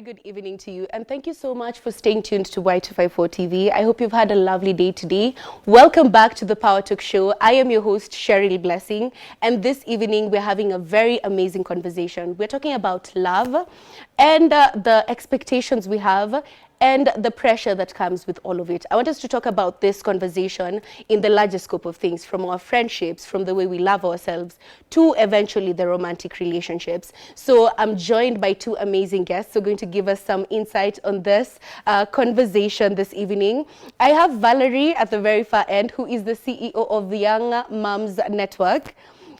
good evening to you, and thank you so much for staying tuned to Y254 TV. I hope you've had a lovely day today. Welcome back to the Power Talk Show. I am your host, Cheryl Blessing, and this evening we're having a very amazing conversation. We're talking about love and the expectations we have and the pressure that comes with all of it. I want us to talk about this conversation in the larger scope of things, from our friendships, from the way we love ourselves, to eventually the romantic relationships. So I'm joined by two amazing guests who are going to give us some insight on this conversation this evening. I have Valerie at the very far end, who is the CEO of the Young Moms Network.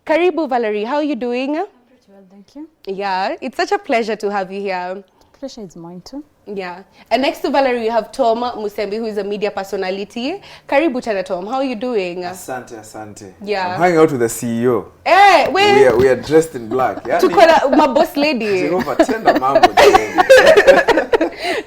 Karibu, Valerie. How are you doing? I'm pretty well, thank you. Yeah, it's such a pleasure to have you here. Pleasure is mine too. Yeah. And next to Valerie, we have Tom Musembi, who is a media personality. Karibu tena, Tom. How are you doing? Asante. Yeah. I'm hanging out with the CEO. Hey, wait. We are dressed in black. Yeah. To call my boss lady.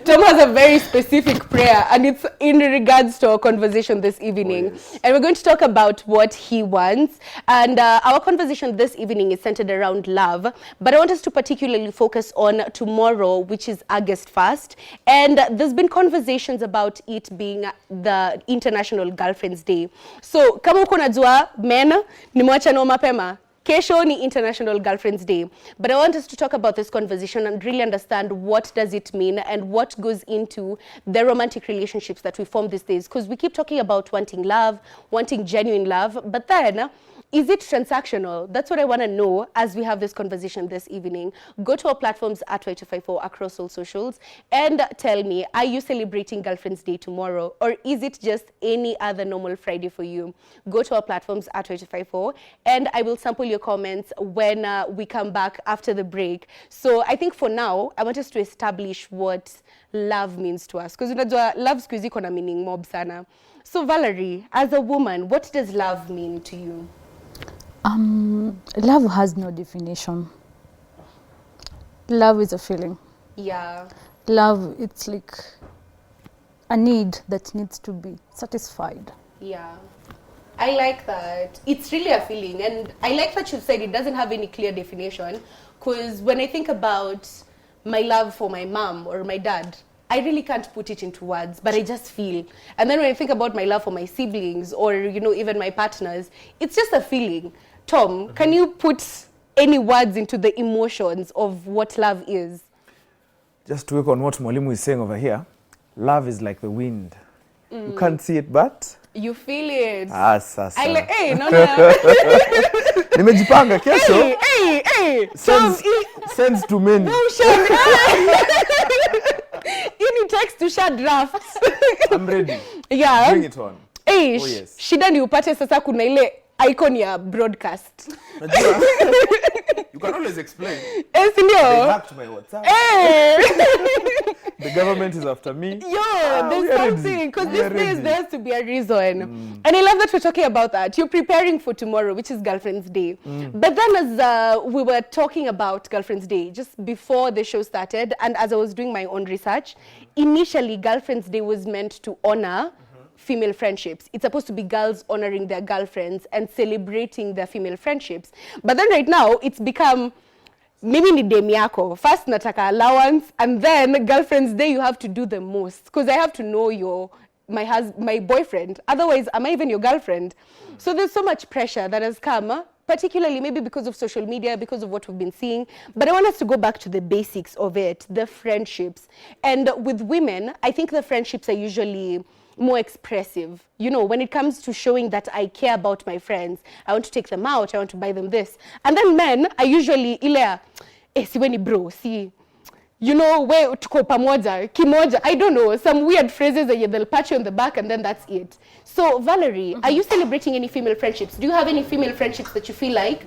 Tom has a very specific prayer, and it's in regards to our conversation this evening. Oh, yes. And we're going to talk about what he wants. And our conversation this evening is centered around love. But I want us to particularly focus on tomorrow, which is August 1st. And there's been conversations about it being the International Girlfriend's Day. So, kama uko najua, men, nimwacha no mapema. Kesho ni International Girlfriend's Day. But I want us to talk about this conversation and really understand what does it mean and what goes into the romantic relationships that we form these days. Because we keep talking about wanting love, wanting genuine love, but then, is it transactional? That's what I want to know as we have this conversation this evening. Go to our platforms at Y254 across all socials and tell me, are you celebrating Girlfriend's Day tomorrow, or is it just any other normal Friday for you? Go to our platforms at Y254 and I will sample your comments when we come back after the break. So I think for now, I want us to establish what love means to us. Because love siku hizi iko na meaning mob sana. So Valerie, as a woman, what does love mean to you? Love has no definition. Love is a feeling. Yeah. Love, it's like a need that needs to be satisfied. Yeah. I like that. It's really a feeling. And I like that you said it doesn't have any clear definition. Because when I think about my love for my mom or my dad, I really can't put it into words, but I just feel. And then when I think about my love for my siblings or, even my partners, it's just a feeling. Tom, can you put any words into the emotions of what love is? Just to work on what Mwalimu is saying over here, love is like the wind. You can't see it, but you feel it. Sasa. Hey, no. Nimejipanga kesho. Hey. Sends to many. No, Any text to share drafts. I'm ready. Yeah. Bring it on. Hey, oh, yes. Shida ni upate sasa kuna ile icon ya broadcast. You can always explain. Sindio? They hacked my WhatsApp. Hey. The government is after me. There's something. Because these days there has to be a reason. And I love that we're talking about that. You're preparing for tomorrow, which is Girlfriend's Day. But then as we were talking about Girlfriend's Day, just before the show started, and as I was doing my own research, initially Girlfriend's Day was meant to honor female friendships. It's supposed to be girls honoring their girlfriends and celebrating their female friendships. But then right now, it's become, mimi ni dem yako. First nataka allowance, and then Girlfriend's Day, you have to do the most. Because I have to know my boyfriend. Otherwise, am I even your girlfriend? So there's so much pressure that has come, particularly maybe because of social media, because of what we've been seeing. But I want us to go back to the basics of it, the friendships. And with women, I think the friendships are usually more expressive. When it comes to showing that I care about my friends, I want to take them out, I want to buy them this. And then men are usually siweni bro, si, where tuko pamoja, kimoja, I don't know, some weird phrases that they'll pat you on the back and then that's it. So Valerie, are you celebrating any female friendships? Do you have any female friendships that you feel like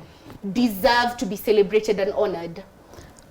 deserve to be celebrated and honored?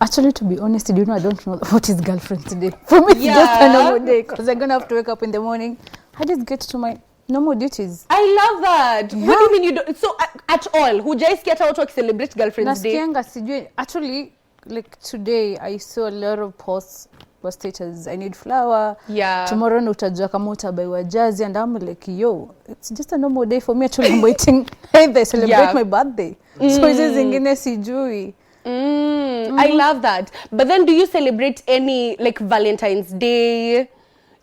Actually, to be honest, I don't know what is Girlfriend's Day. For me, it's just a normal day because I'm going to have to wake up in the morning. I just get to my normal duties. I love that. Yeah. What do you mean you don't? So, at all, hujaisikia hata watu wakicelebrate Girlfriend's Day? Nasikianga sijui. Actually, like today, I saw a lot of posts for status. I need flour. Yeah. Tomorrow, utajua kama utabaiwa jazi. And I'm like, yo, it's just a normal day for me. Actually, I'm waiting. Hey, they celebrate my birthday. So, hizi zingine sijui. I love that. But then do you celebrate any like Valentine's Day,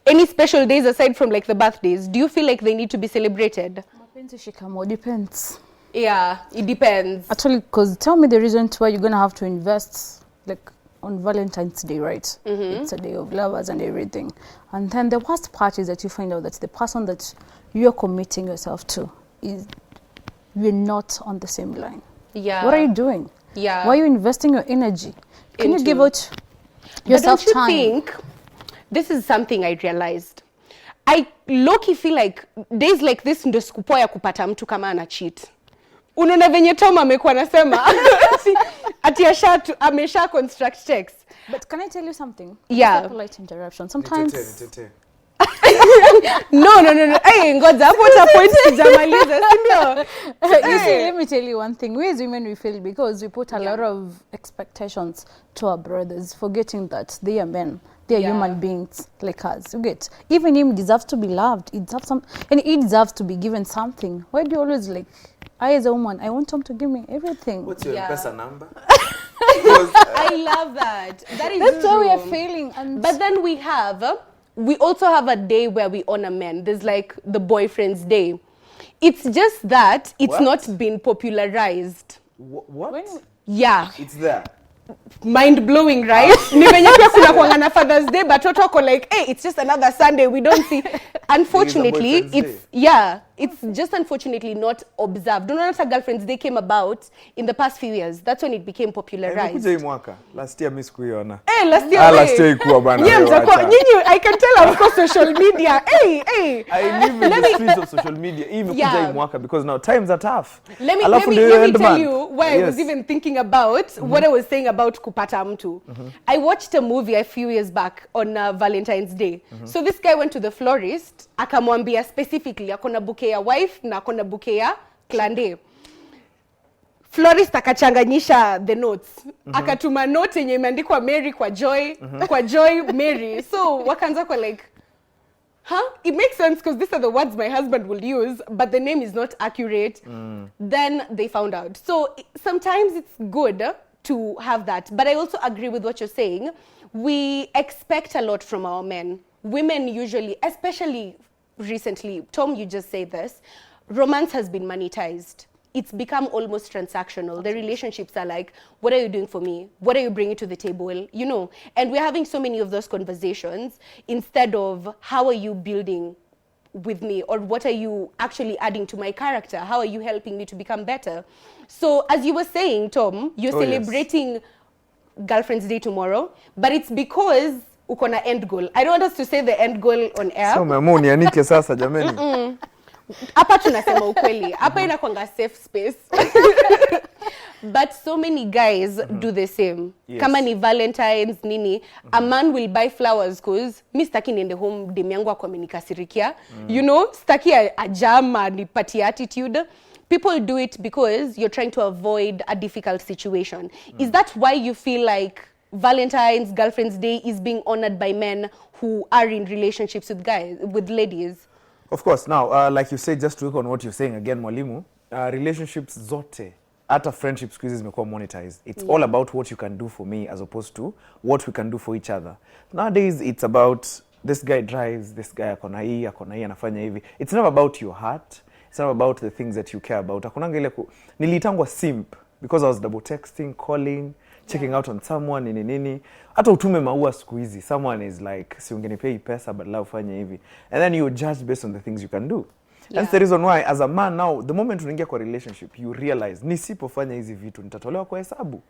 any special days aside from like the birthdays? Do you feel like they need to be celebrated? Mapenzi shikamo, depends. Yeah, it depends. Actually, because tell me the reason why you're going to have to invest like on Valentine's Day, right? It's a day of lovers and everything. And then the worst part is that you find out that the person that you're committing yourself to is you're not on the same line. Yeah. What are you doing? Yeah. Why are you investing your energy? Can you give out But yourself don't you time? think this is something I realized? I low-key feel like days like this ndo siku poa ya kupata mtu kama ana cheat. Unaona venye Tom amekuwa anasema ati amesha construct text. But can I tell you something? Yeah. It's a polite interruption. Sometimes No. Hey, ngoja hapo cha point sijamaliza, si ndio? you see, let me tell you one thing. We as women, we fail because we put a lot of expectations to our brothers, forgetting that they are men. They are human beings like us. You get? Even him deserves to be loved. He deserves and he deserves to be given something. Why do you always like, I as a woman, I want him to give me everything. What's your M-Pesa number? I love that. That's why we are failing. And But then we also have a day where we honor men. There's like the boyfriend's day. It's just that it's What? not been popularized. What? Yeah. It's there. Mind blowing, right? Ni venye pia kuna kuanga na Father's Day, but watu wako like, hey, it's just another Sunday. We don't see. Unfortunately, boyfriend's it's just unfortunately not observed. Don't know if a girlfriend's day came about in the past few years. That's when it became popularized. Imekuja hii mwaka. Last year miss kuiona. Hey, last year. Last year ikuwa bana. Yeah, nyinyi, I can tell I'm on social media. Hey. I live in the streets of social media. Hii imekuja hii mwaka because now times are tough. Let me tell you why I was even thinking about what I was saying about kupata mtu. I watched a movie a few years back on Valentine's Day. So this guy went to the florist, akamwambia specifically akona bouquet ya wife na akona bouquet ya klande. Florist akachanganyisha the notes. Akatuma note yenye imeandikwa Mary kwa Joy, kwa Joy Mary. So wakaanza kwa like, it makes sense because these are the words my husband will use, but the name is not accurate. Then they found out. So sometimes it's good to have that. But I also agree with what you're saying. We expect a lot from our men. Women usually, especially recently, Tom, you just said this, romance has been monetized. It's become almost transactional. The relationships are like, what are you doing for me? What are you bringing to the table? You know, and we're having so many of those conversations instead of how are you building with me, or what are you actually adding to my character? How are you helping me to become better? So as you were saying, Tom, you're celebrating Girlfriend's Day tomorrow, but it's because uko na end goal. I don't want us to say the end goal on air. So umeamua unianike sasa jameni. Hapa tunasema ukweli. Hapa inakuanga safe space. But so many guys do the same. Yes. Kama ni Valentine's nini, a man will buy flowers cause mi staki niende home dem yangu ako amenikasirikia. You know, staki a jam ni party attitude. People do it because you're trying to avoid a difficult situation. Is that why you feel like Valentine's, Girlfriend's Day is being honored by men who are in relationships with ladies? Of course. Now, like you said, just to work on what you're saying again, mwalimu, relationships zote, hata friendships siku hizi zimekuwa monetized. It's all about what you can do for me as opposed to what we can do for each other. Nowadays, it's about this guy drives, this guy akona hii, anafanya hivi. It's not about your heart. It's not about the things that you care about. Hakunanga ile nilitangwa simp because I was double texting, calling, checking out on someone, nini. Hata utume maua siku hizi. Someone is like, si ungenipea hii pesa, but la ufanye hivi. And then you're judged based on the things you can do. Yeah. That's the reason why, as a man now, the moment unaingia kwa relationship, you realize, nisipofanya hizi vitu, nitatolewa kwa hesabu.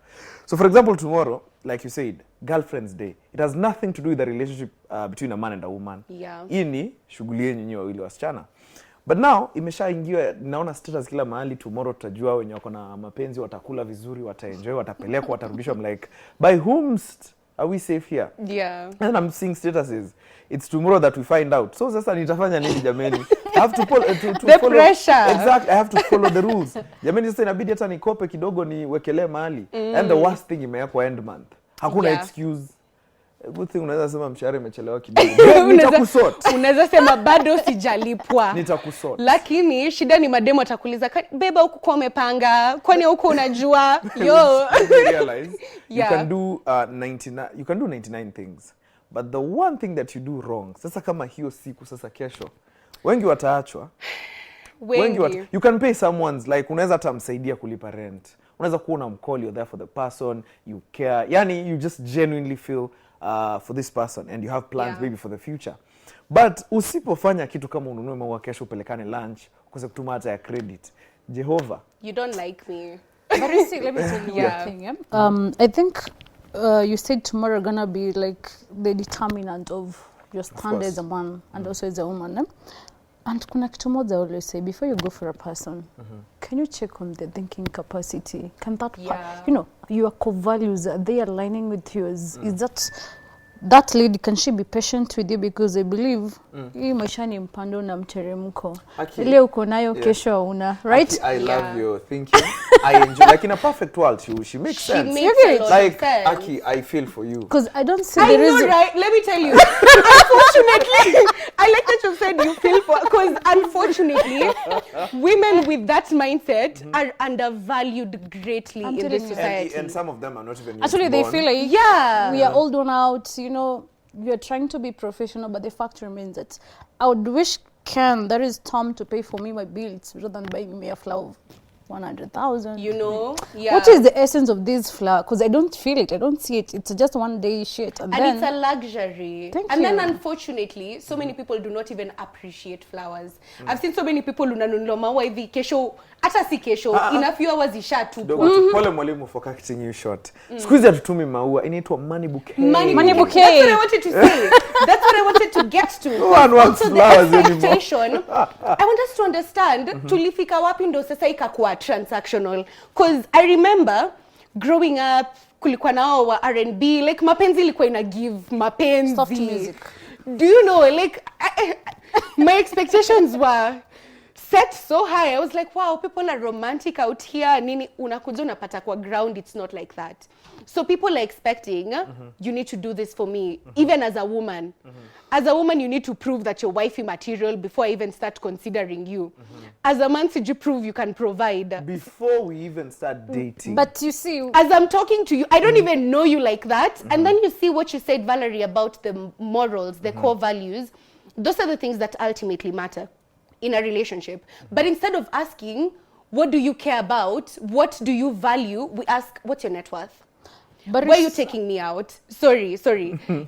So for example, tomorrow, like you said, Girlfriend's Day. It has nothing to do with the relationship between a man and a woman. Yeah. Hii ni shughuli yenu nyinyi wawili wasichana. But now, imeshaingia, naona status kila mahali, tomorrow tutajua wenye wako na mapenzi, watakula vizuri, wataenjoy, watapelekwa, watarudishwa. I'm like, by whomst are we safe here? Yeah. And I'm seeing statuses. It's tomorrow that we find out. So sasa nitafanya nini jameni? I have to follow the follow, pressure. Exactly. I have to follow the rules. Jameni sasa inabidi hata nikope kidogo niwekelee mahali. And the worst thing imewekwa end month. Hakuna excuse. good thing unaweza sema mshahara imechelewa kidogo. Nitakusort. Unaweza sema bado sijalipwa. Nitakusort. Lakini shida ni mademo atakuuliza beba huko kwa umepanga, kwani huko unajua? Yo. Realize you can do 99 things. But the one thing that you do wrong, sasa kama hiyo siku sasa kesho, wengi wataachwa. You can pay someone's, like unaweza hata msaidia kulipa rent. Unaweza kuwa unamcall, you're there for the person, you care. Yani you just genuinely feel for this person and you have plans maybe for the future. But usipofanya kitu kama ununue maua kesho upelekane lunch, ukose kutuma hata ya credit. Jehovah. You don't like me. But you see, let me tell you one thing. I think you said tomorrow gonna be like the determinant of your stand as a man and also as a woman. And kuna kitu moja I always say, before you go for a person, can you check on the thinking capacity? Can that, you know, your core values, are they aligning with yours? Is that lady, can she be patient with you? Because I believe hii maisha ni mpando na mteremko. Ile uko nayo kesho una, right? I love your thinking. I enjoy, like in a perfect world, she makes sense. Like Aki, I feel for you. Because I don't see the reason. Right? Let me tell you. Unfortunately, I like that you said you feel for, because unfortunately, women with that mindset are undervalued greatly in this society. And some of them are not even actually they feel like we are all done out, you know, you're trying to be professional, but the fact remains that I would wish there is Tom to pay for me my bills rather than buying me a flower of 100,000. You know, What is the essence of this flower? Because I don't feel it, I don't see it. It's just one day shit, and then it's a luxury. Then unfortunately, so many people do not even appreciate flowers. I've seen so many people unanunua maua hivi kesho, hata si kesho, in a few hours ishatupwa. Pole mwalimu for cutting you short. Squeeze hatutumi maua, inaitwa money bouquet. Money bouquet. That's what I wanted to say. That's what I wanted to get to. No one wants flowers anymore. I want us to understand, tulifika wapi ndo sasa ikakuwa transactional. Because I remember growing up, kulikuwa nao wa R&B, like mapenzi ilikuwa ina give mapenzi. Soft music. Do you know, like, my expectations were set so high. I was like, wow, people are romantic out here. Nini unakuja unapata kwa ground, it's not like that. So people are expecting, you need to do this for me, even as a woman. As a woman, you need to prove that you're wifey material before I even start considering you. As a man, should you prove you can provide? Before we even start dating. But you see, as I'm talking to you, I don't even know you like that. And then you see what you said, Valerie, about the morals, the core values. Those are the things that ultimately matter in a relationship. But instead of asking, what do you care about? What do you value? We ask, what's your net worth? But why are you taking me out? Sorry.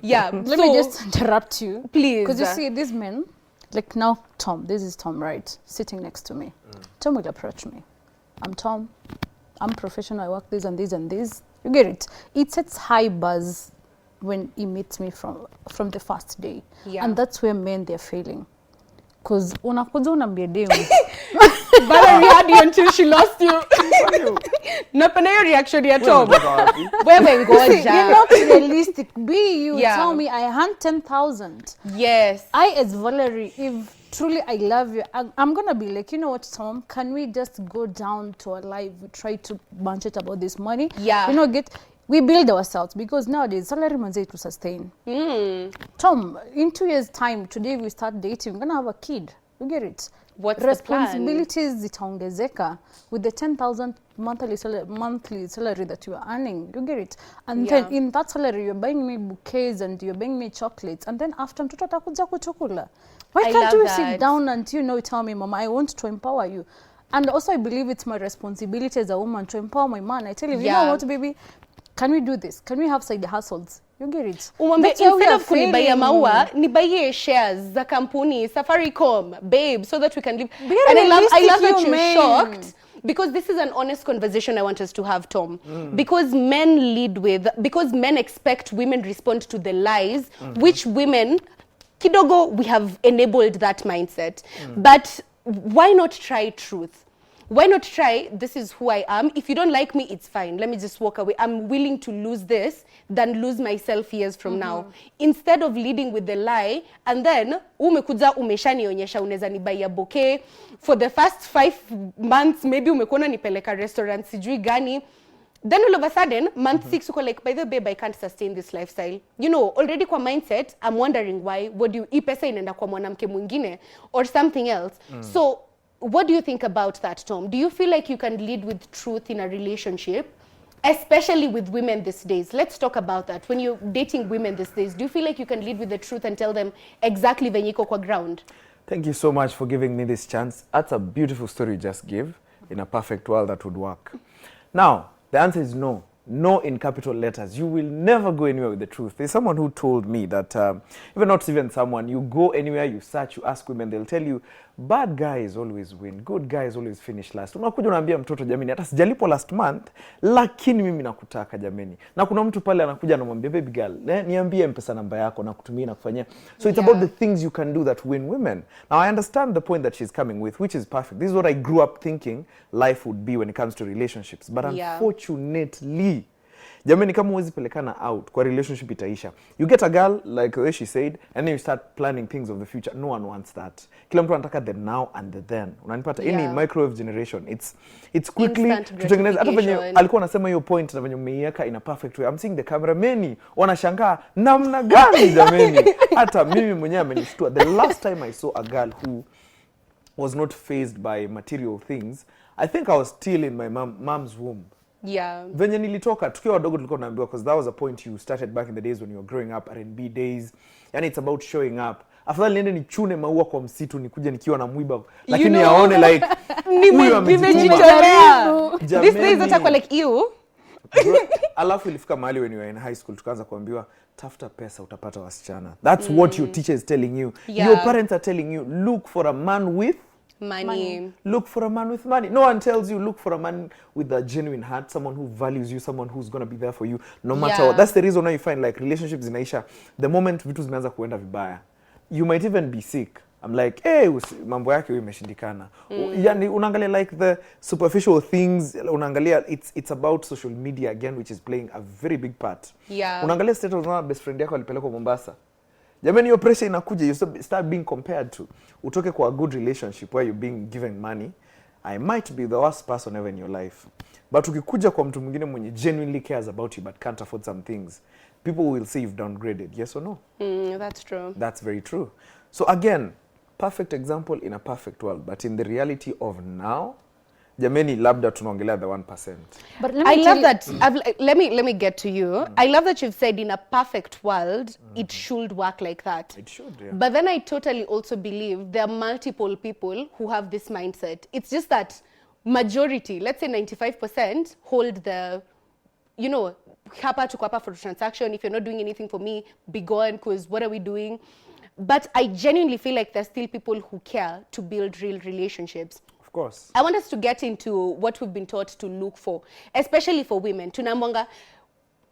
Yeah. Let me just interrupt you. Please. Because you see, these men, like now Tom, this is Tom, right? Sitting next to me. Tom will approach me. I'm Tom. I'm professional. I work this and this and this. You get it? It sets high buzz when he meets me from the first day. Yeah. And that's where men, they're failing. Because unakuja unambia demu. Valerie had you until she lost you. Napenda hiyo reaction ya Tom. Wewe ngoja. You're not realistic. Be you. Tell me I earn 10,000. Yes. I as Valerie, if truly I love you, I'm going to be like, you know what, Tom, can we just go down to our life? We try to bunch it about this money. Yeah. You know, we build ourselves because nowadays salary manze to sustain. Tom, in 2 years time, today we start dating, we're going to have a kid. You get it? What's responsibilities zitaongezeka with the 10,000 monthly salary that you are earning. You get it? And then in that salary you're buying me bouquets and you're buying me chocolates, and then after mtoto atakuja kuchukula. Why can't you sit down and tell me, Mama, I want to empower you? And also I believe it's my responsibility as a woman to empower my man. I tell him, you know what, baby, can we do this? Can we have side hustles? You get it? Instead of kunibaya maua, nibaye shares za kampuni, Safaricom, babe, so that we can live. And I love that you're shocked. Because this is an honest conversation I want us to have, Tom. Because men expect women respond to the lies, which women, kidogo, we have enabled that mindset. But why not try truth? Why not try, this is who I am. If you don't like me, it's fine. Let me just walk away. I'm willing to lose this than lose myself years from now. Instead of leading with the lie, and then, umekuja umeshanionyesha unaweza nibaya bouquet. For the first 5 months, maybe umekuona nipeleka restaurant sijui gani. Then all of a sudden, month 6, uko like, by the way, babe, I can't sustain this lifestyle. You know, already kwa mindset, I'm wondering why. What do you, hii pesa inaenda kwa mwanamke mwingine or something else. So, what do you think about that, Tom? Do you feel like you can lead with truth in a relationship? Especially with women these days. Let's talk about that. When you're dating women these days, do you feel like you can lead with the truth and tell them exactly venye iko kwa ground? Thank you so much for giving me this chance. That's a beautiful story you just gave. In a perfect world, that would work. Now, the answer is no. No in capital letters. You will never go anywhere with the truth. There's someone who told me that, not even someone, you go anywhere, you search, you ask women, they'll tell you, bad guys always win, good guys always finish last. Unakuja unaambia mtoto, jameni, hata sijalipo last month, lakini mimi nakutaka jameni. Na kuna mtu pale anakuja anamwambia, baby girl, niambie mpesa namba yako na kutumia na kufanyia. So it's about the things you can do that win women. Now I understand the point that she's coming with, which is perfect. This is what I grew up thinking life would be when it comes to relationships. But unfortunately, jamani, kama huwezi pelekana out, kwa relationship itaisha. You get a girl, like the way she said, and then you start planning things of the future. No one wants that. Kila mtu anataka the now and the then. Unanipata? Any microwave generation. It's quickly tutengeneza. Hata venye alikuwa anasema hiyo point na venye umeiweka in a perfect way. I'm seeing the camera many wanashangaa namna gani jamani. Hata mimi mwenyewe amenishtua. The last time I saw a girl who was not fazed by material things, I think I was still in my mom's womb. Yeah. Venye nilitoka tukiwa wadogo tulikuwa tunaambiwa, because that was a point you started back in the days when you were growing up, R&B days. Yani it's about showing up. Afadhali niende nichune maua kwa msitu nikuje nikiwa na mwiba, lakini yaone like nimejitolea. This days atakwa like you. Alafu ilifika mahali when you were in high school tukaanza kuambiwa tafuta pesa utapata wasichana. That's what your teacher is telling you. Your parents are telling you look for a man with money. Look for a man with money. No one tells you look for a man with a genuine heart, someone who values you, someone who's going to be there for you no matter what. That's the reason why you find like relationships zinaisha the moment vitu zimeanza kuenda vibaya. You might even be sick. I'm like, hey, mambo yake imeshindikana. Yani unaangalia like the superficial things, unaangalia it's about social media again, which is playing a very big part. Unaangalia status na best friend yako alipelekwa Mombasa. Jamani, your pressure inakuja, you start being compared to. Utoke kwa a good relationship where you're being given money, I might be the worst person ever in your life. But ukikuja kwa mtu mwingine mwenye genuinely cares about you but can't afford some things, people will say you've downgraded. Yes or no? That's true. That's very true. So again, perfect example in a perfect world. But in the reality of now, jameni, labda tunaongelea the 1%. But I love that. Let me get to you. I love that you've said in a perfect world, it should work like that. It should, yeah. But then I totally also believe there are multiple people who have this mindset. It's just that majority, let's say 95%, hold the, you know, hapa to hapa for transaction. If you're not doing anything for me, be gone, because what are we doing? But I genuinely feel like there's still people who care to build real relationships. Of course. I want us to get into what we've been taught to look for, especially for women. Tunamwanga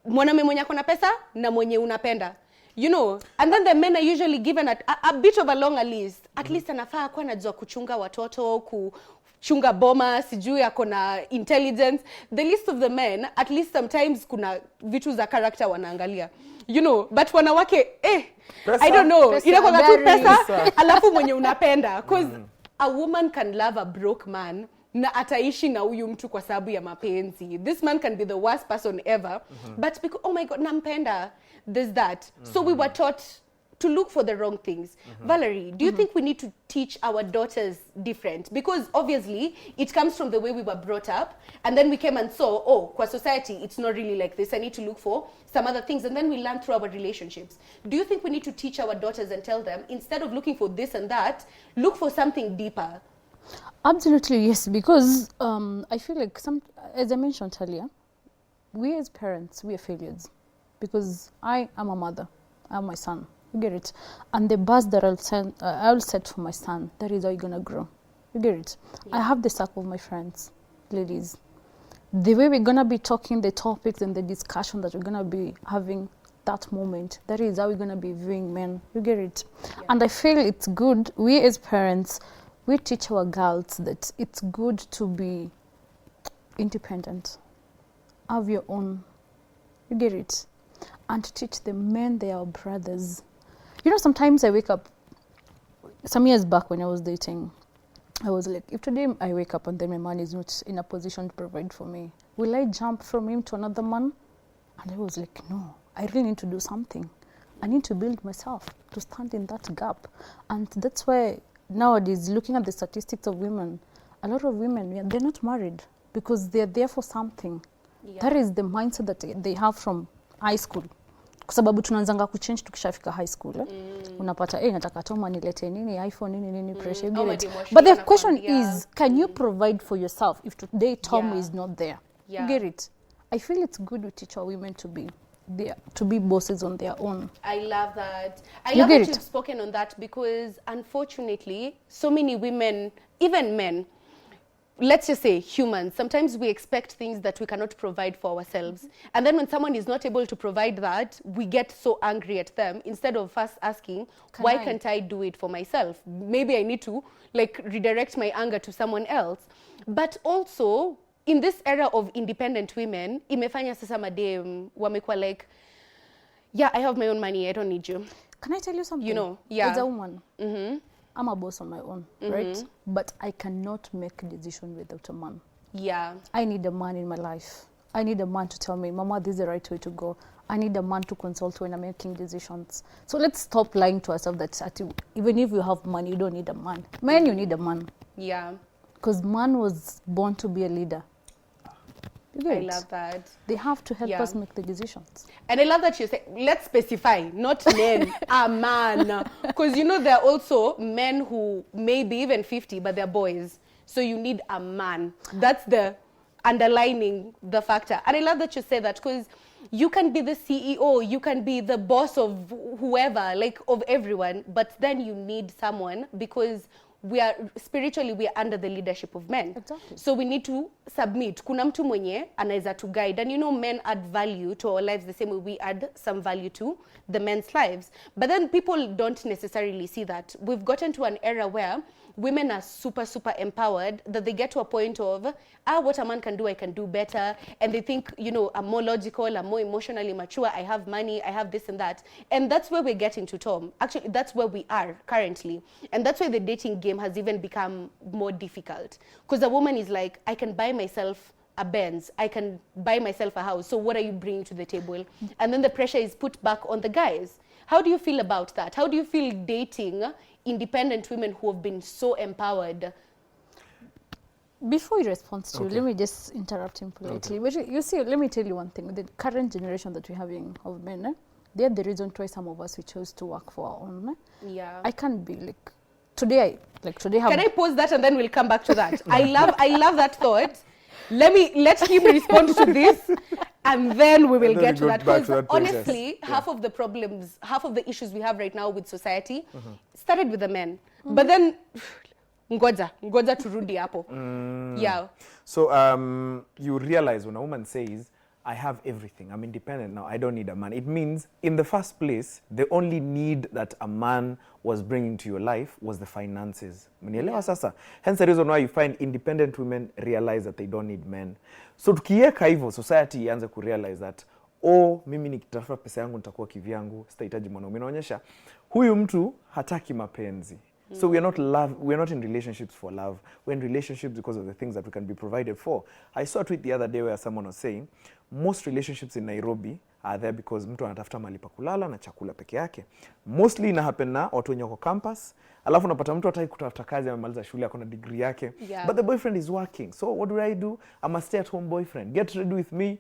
mwanaume mwenye akona pesa na mwenye unapenda. You know, and then the men are usually given a bit of a longer list. At least anafaa kuwa anajua kuchunga watoto, kuchunga boma, sijui akona intelligence. The list of the men, at least sometimes kuna vitu za character wanaangalia. You know, but wanawake, pesa, I don't know. Inakuwa tu pesa, alafu mwenye unapenda. Because a woman can love a broke man na ataishi na huyu mtu kwa sababu ya mapenzi. This man can be the worst person ever, but because, oh my God, nampenda, there's that. So we were taught to look for the wrong things. Valerie, do you think we need to teach our daughters different? Because obviously, it comes from the way we were brought up, and then we came and saw, oh, kwa society, it's not really like this. I need to look for some other things, and then we learn through our relationships. Do you think we need to teach our daughters and tell them, instead of looking for this and that, look for something deeper? Absolutely, yes, because I feel like, as I mentioned earlier, we as parents, we are failures. Because I am a mother, I have my son. You get it? And the bus that I'll set for my son, that is how you're going to grow. You get it? Yeah. I have the circle of my friends, ladies. The way we're going to be talking, the topics and the discussion that we're going to be having that moment, that is how we're going to be viewing men. You get it? Yeah. And I feel it's good, we as parents, we teach our girls that it's good to be independent. Have your own. You get it? And to teach the men they are brothers. You know, sometimes I wake up, some years back when I was dating, I was like, if today I wake up and then my man is not in a position to provide for me, will I jump from him to another man? And I was like, no, I really need to do something. I need to build myself to stand in that gap. And that's why nowadays, looking at the statistics of women, a lot of women, yeah, they're not married because they're there for something. Yeah. That is the mindset that they have from high school. Kwa sababu tunaanzanga kuchange tukishafika high school. Unapata, nataka Toma nilete nini, iPhone nini, pressure, you get it. But the question is, can you provide for yourself if today Tom is not there? You get it? I feel it's good to teach our women to be bosses on their own. I love that. I love that you've spoken on that because unfortunately, so many women, even men, let's just say humans, sometimes we expect things that we cannot provide for ourselves. And then when someone is not able to provide that, we get so angry at them instead of first asking, why can't I do it for myself? Maybe I need to like redirect my anger to someone else. But also, in this era of independent women, imefanya sasa madem wamekuwa like, yeah, I have my own money, I don't need you. Can I tell you something? You know, yeah. As a woman, I'm a boss on my own, right? But I cannot make a decision without a man. Yeah. I need a man in my life. I need a man to tell me, Mama, this is the right way to go. I need a man to consult when I'm making decisions. So let's stop lying to ourselves that even if you have money, you don't need a man. Man, you need a man. Yeah. Because man was born to be a leader. I love that. They have to help us make the decisions. And I love that you say, let's specify, not men, a man. Because you know there are also men who may be even 50, but they're boys. So you need a man. That's the underlining the factor. And I love that you say that because you can be the CEO, you can be the boss of whoever, like of everyone, but then you need someone because we are spiritually we are under the leadership of men. Exactly. So we need to submit. Kuna mtu mwenye anaweza to guide. And you know men add value to our lives the same way we add some value to the men's lives. But then people don't necessarily see that. We've gotten to an era where women are super, super empowered that they get to a point of, what a man can do, I can do better. And they think, you know, I'm more logical, I'm more emotionally mature, I have money, I have this and that. And that's where we're getting to, Tom. Actually, that's where we are currently. And that's why the dating game has even become more difficult. Because a woman is like, I can buy myself a Benz, I can buy myself a house, so what are you bringing to the table? And then the pressure is put back on the guys. How do you feel about that? How do you feel dating independent women who have been so empowered? Before he responds to you, let me just interrupt him politely. But you see, let me tell you one thing. The current generation that we're having of men, they're the reason why some of us we chose to work for our own. Yeah. I can't be like today. Can I pause that and then we'll come back to that? I love that thought. Let him respond to this, and then we will get to that. Because honestly, half of the problems, half of the issues we have right now with society started with the men. But then, ngoja turudi hapo. Yeah. So you realize when a woman says, I have everything, I'm independent now, I don't need a man. It means, in the first place, the only need that a man was bringing to your life was the finances. Mnielewa sasa? Hence the reason why you find independent women realize that they don't need men. So tukiweka hivyo, society ianze kurealize that, mimi nikitafuta pesa yangu nitakuwa kivyangu, sitahitaji mwanaume. Inaonyesha huyu mtu hataki mapenzi. So we are not in relationships for love. We're in relationships because of the things that we can be provided for. I saw a tweet the other day where someone was saying, most relationships in Nairobi are there because mtu anatafuta mahali pa kulala na chakula peke yake. Mostly ina happen na watu wenye wako campus, alafu unapata mtu hataki kutafuta kazi, amemaliza shule, akona degree yake. Yeah. But the boyfriend is working. So what do? I'm a stay-at-home boyfriend. Get ready with me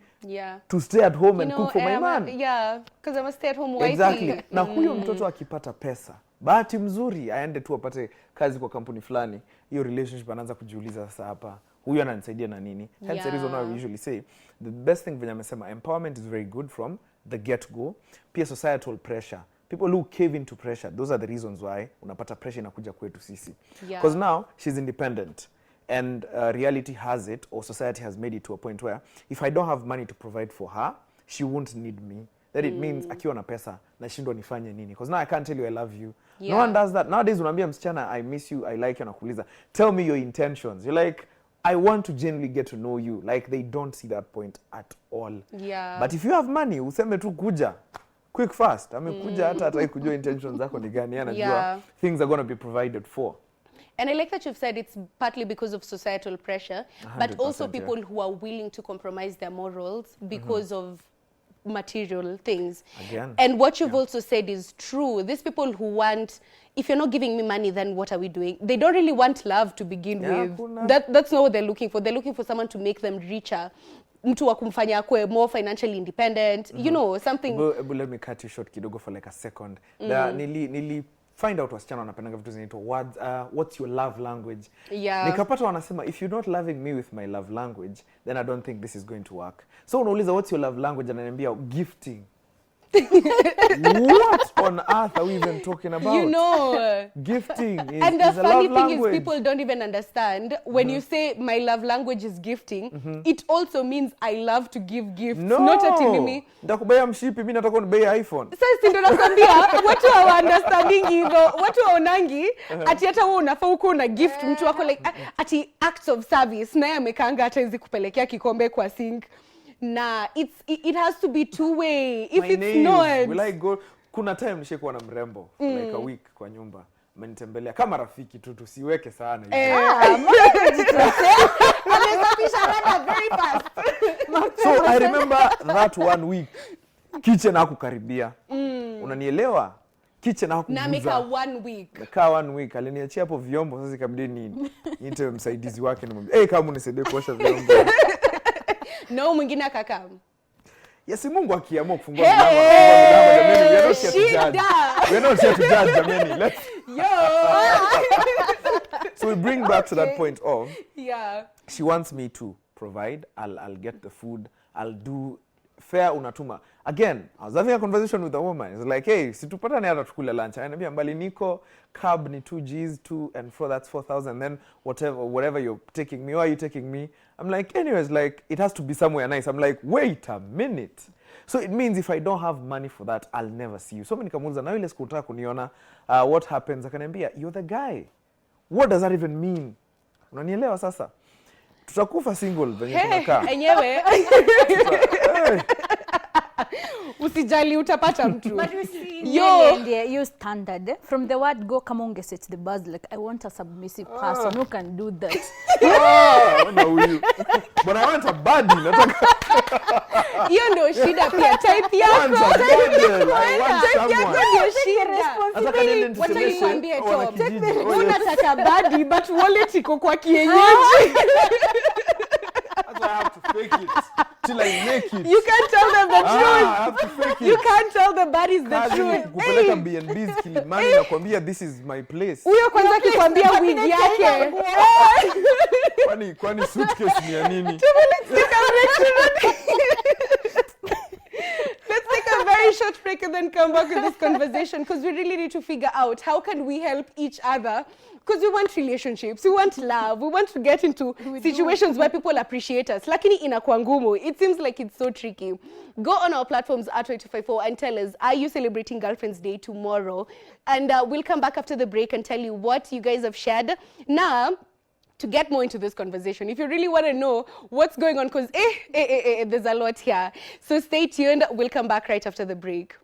to stay at home and cook for my man. Yeah, because I'm a stay-at-home wife. Exactly. Na huyo mtoto akipata pesa, bahati mzuri aende tu apate kazi kwa kampuni fulani, hiyo relationship anaanza kujiuliza sasa hapa, huyu ananisaidia na nini? Hence the reason why we usually say the best thing venye amesema, empowerment is very good from the get-go. Pia societal pressure. People who cave into pressure, those are the reasons why unapata pressure inakuja kwetu sisi. Because now she's independent. And reality has it, or society has made it to a point where if I don't have money to provide for her, she won't need me. That it means akiwa na pesa nashindwa nifanye nini, because now I can't tell you I love you. No one does that nowadays. Unaambia msichana I miss you, I like you, nakuuliza tell me your intentions. You're like, I want to genuinely get to know you. Like, they don't see that point at all. But if you have money, useme tu kuja quick fast, amekuja hata kujua intentions zako ni gani, anajua things are going to be provided for. And I like that you've said it's partly because of societal pressure, but also 100%, people who are willing to compromise their morals because of material things. Again. And what you've also said is true. These people who want, if you're not giving me money, then what are we doing? They don't really want love to begin with. That's not what they're looking for. They're looking for someone to make them richer. Mtu wa kumfanya akue more financially independent, you know, something. But let me cut you short kidogo for like a second. Nili find out wasichana wanapendanga vitu zinaitwa words, what's your love language? Yeah. Nikapata wanasema, if you're not loving me with my love language, then I don't think this is going to work. So unauliza what's your love language, ananiambia gifting. What on earth are we even talking about? You know, gifting is, and the is a funny love thing language. is people don't even understand when you say my love language is gifting, it also means I love to give gifts. No. Not ati mimi. Ndakubaya mshipi, mimi nataka unibaya iPhone. Sasa ndio nakwambia watu hawa understanding hivyo, watu waonangi ati hata wewe unafaa uko una gift mtu wako like ati acts of service, naye amekaanga hata hizi kupelekea kikombe kwa sink. Nah, it has to be two way. If My it's name, not, will I go? Kuna time nishekuwa na mrembo like a week kwa nyumba. Amenitembelea kama rafiki tu, tusiweke sana. very fast. So I remember that one week kitchen hakukaribia. Unanielewa? Kitchen hakuguza. Na meka 1 week. Mekaa 1 week aliniachia hapo vyombo, sasa ikabidi niite msaidizi wake nimwambie, kama unisaidie kuosha vyombo. No, mwingine akakaa. Yes, Mungu akiamua kufungua mlango jamani, we are not here to judge. We are not here to judge jamani. Let's So we bring back to that point of she wants me to provide, I'll get the food, I'll do fair unatuma. Again, I was having a conversation with a woman. It's like, hey, situpatane hata tukule lunch. Ananiambia mbali niko cab ni 2 Gs, 2 and 4, that's 4,000. Then whatever you're taking me, or are you taking me? I'm like, anyways, like it has to be somewhere nice. I'm like, wait a minute. So it means if I don't have money for that, I'll never see you. So many nikamuuliza na ile siku unataka kuniona, what happens? Akaniambia, you're the guy. What does that even mean? Unanielewa sasa? Tutakufa single venye tunakaa. Enyewe. Usijali utapata mtu. But you see, you standard. From the word go, kama ungeset the buzz, like, I want a submissive person who can do that. No, but I want a body. Hiyo ndio shida pia. Type yako. Type yako ndio shida. Wacha nikwambie Tom. Unataka body, but wallet iko kwa kienyeji. That's why I have to fake it till I make it. You can't tell them the truth. I have to fake it. You can't tell the bodies the truth. Kupeleka B&B's Kilimani na kuambia this is my place. Huyo kwanza kikwambia wig yake. Kwani suitcase ni ya nini? Let's take a very short break and then come back with this conversation, because we really need to figure out how can we help each other, because we want relationships, we want love, we want to get into situations where people appreciate us. Lakini inakuwa ngumu. It seems like it's so tricky. Go on our platforms at Y254 and tell us, are you celebrating Girlfriend's Day tomorrow? And we'll come back after the break and tell you what you guys have shared. Now, to get more into this conversation, if you really want to know what's going on, because there's a lot here. So stay tuned. We'll come back right after the break.